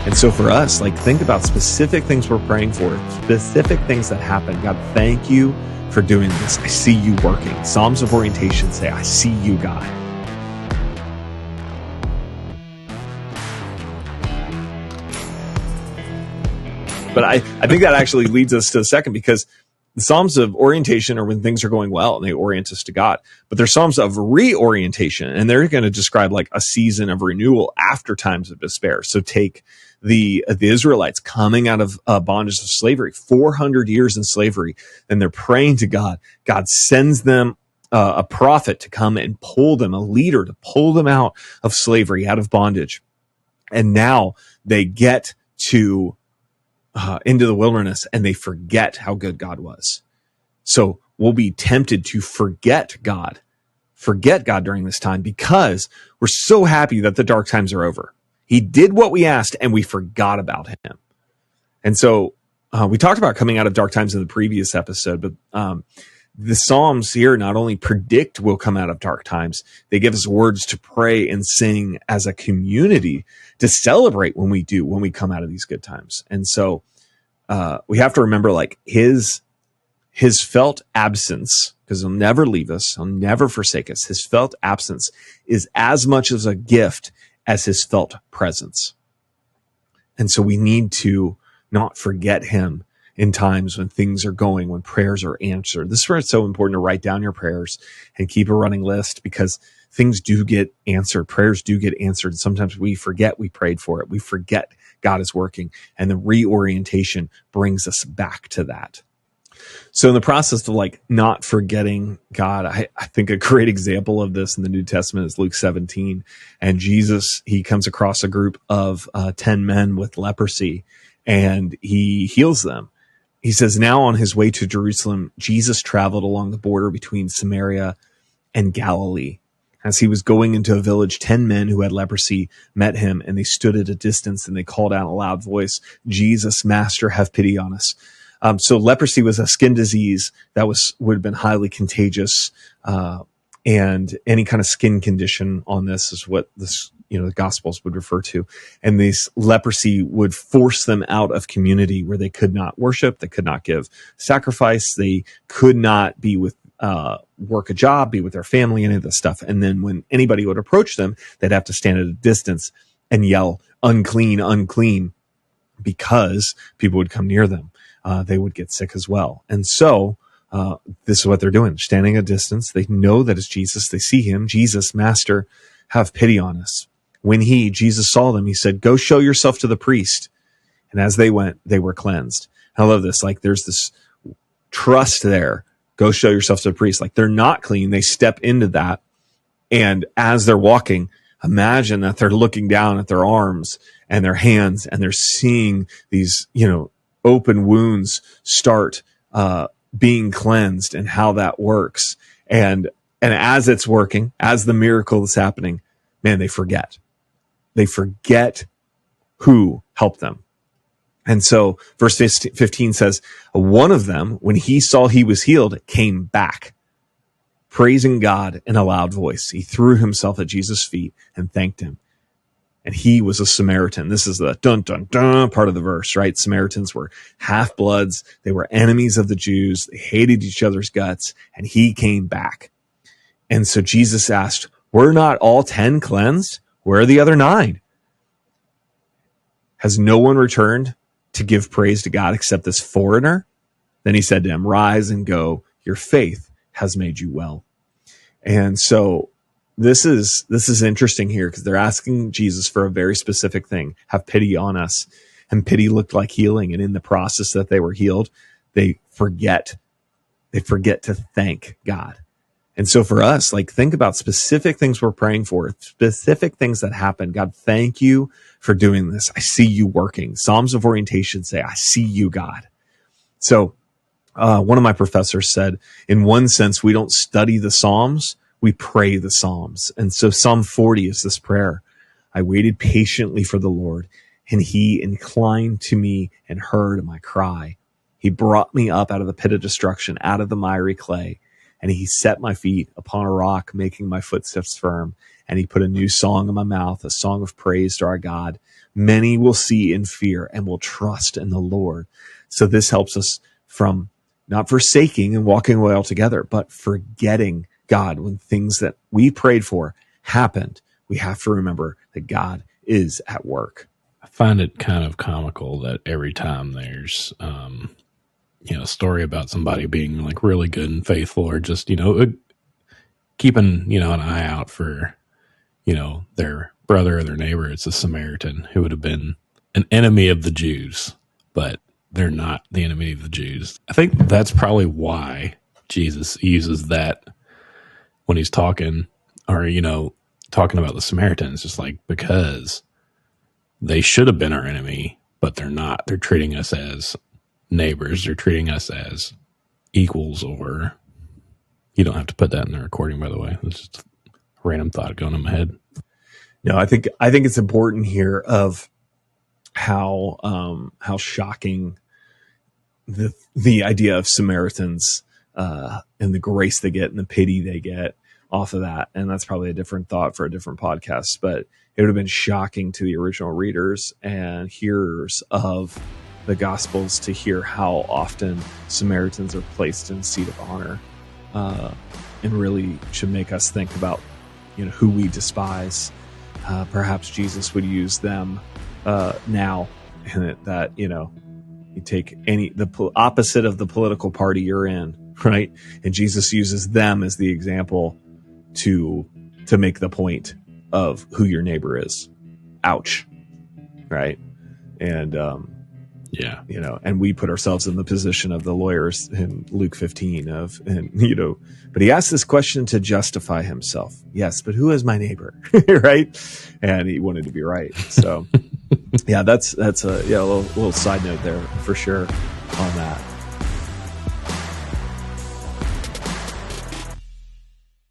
And so for us, like, think about specific things we're praying for, specific things that happen. God, thank you for doing this. I see you working. Psalms of Orientation say, I see you, God. But I think that actually leads us to the second, because the Psalms of Orientation are when things are going well and they orient us to God. But there's Psalms of Reorientation, and they're going to describe like a season of renewal after times of despair. So take the Israelites coming out of bondage of slavery, 400 years in slavery, and they're praying to God. God sends them a prophet to come and pull them, a leader to pull them out of slavery, out of bondage. And now they get to into the wilderness, and they forget how good God was. So we'll be tempted to forget God during this time, because we're so happy that the dark times are over. He did what we asked, and we forgot about him. And so we talked about coming out of dark times in the previous episode, but the Psalms here not only predict we'll come out of dark times, they give us words to pray and sing as a community to celebrate when we come out of these good times. And so we have to remember, like, his felt absence, because he'll never leave us, he'll never forsake us. His felt absence is as much as a gift as his felt presence. And so we need to not forget him in times when things are going, when prayers are answered. This is where it's so important to write down your prayers and keep a running list, because things do get answered. Prayers do get answered. Sometimes we forget we prayed for it. We forget God is working, and the reorientation brings us back to that. So in the process of like not forgetting God, I think a great example of this in the New Testament is Luke 17. And Jesus, he comes across a group of 10 men with leprosy, and he heals them. He says, now on his way to Jerusalem, Jesus traveled along the border between Samaria and Galilee. As he was going into a village, 10 men who had leprosy met him, and they stood at a distance, and they called out in a loud voice, Jesus, Master, have pity on us. So leprosy was a skin disease that would have been highly contagious, and any kind of skin condition on this is what this, the Gospels would refer to. And this leprosy would force them out of community, where they could not worship, they could not give sacrifice, they could not be with work a job, be with their family, any of this stuff. And then when anybody would approach them, they'd have to stand at a distance and yell, unclean, unclean, because people would come near them. They would get sick as well. And so this is what they're doing. They're standing at a distance. They know that it's Jesus. They see him. Jesus, Master, have pity on us. When Jesus saw them, he said, go show yourself to the priest. And as they went, they were cleansed. I love this. Like, there's this trust there. Go show yourself to the priest. Like, they're not clean. They step into that. And as they're walking, imagine that they're looking down at their arms and their hands, and they're seeing these, open wounds start being cleansed, and how that works. And as it's working, as the miracle is happening, man, they forget. They forget who helped them. And so verse 15 says, one of them, when he saw he was healed, came back, praising God in a loud voice. He threw himself at Jesus' feet and thanked him. And he was a Samaritan. This is the dun, dun, dun part of the verse, right? Samaritans were half-bloods. They were enemies of the Jews. They hated each other's guts. And he came back. And so Jesus asked, were not all 10 cleansed? Where are the other 9? Has no one returned to give praise to God except this foreigner? Then he said to him, rise and go. Your faith has made you well. And so this is interesting here, because they're asking Jesus for a very specific thing. Have pity on us. And pity looked like healing. And in the process that they were healed, they forget to thank God. And so for us, like, think about specific things we're praying for, specific things that happen. God, thank you for doing this. I see you working. Psalms of Orientation say, I see you, God. So one of my professors said, in one sense, we don't study the Psalms, we pray the Psalms. And so Psalm 40 is this prayer. I waited patiently for the Lord, and he inclined to me and heard my cry. He brought me up out of the pit of destruction, out of the miry clay. And he set my feet upon a rock, making my footsteps firm. And he put a new song in my mouth, a song of praise to our God. Many will see in fear and will trust in the Lord. So this helps us from not forsaking and walking away altogether, but forgetting God when things that we prayed for happened. We have to remember that God is at work. I find it kind of comical that every time there's, a story about somebody being like really good and faithful, or just, keeping, an eye out for, their brother or their neighbor. It's a Samaritan who would have been an enemy of the Jews, but they're not the enemy of the Jews. I think that's probably why Jesus uses that when he's talking, or, talking about the Samaritans, just like, because they should have been our enemy, but they're not. They're treating us as neighbors. They're treating us as equals. Or you don't have to put that in the recording, by the way. It's just a random thought going in my head. No, I think it's important here of how shocking the idea of Samaritans and the grace they get and the pity they get off of that. And that's probably a different thought for a different podcast, but it would have been shocking to the original readers and hearers of the Gospels to hear how often Samaritans are placed in a seat of honor, and really should make us think about, who we despise. Perhaps Jesus would use them now, and that you take the opposite of the political party you're in, right? And Jesus uses them as the example to make the point of who your neighbor is. Ouch. Right. And, and we put ourselves in the position of the lawyers in Luke 15 but he asked this question to justify himself. Yes, but who is my neighbor? Right. And he wanted to be right. So yeah, that's a little side note there for sure on that.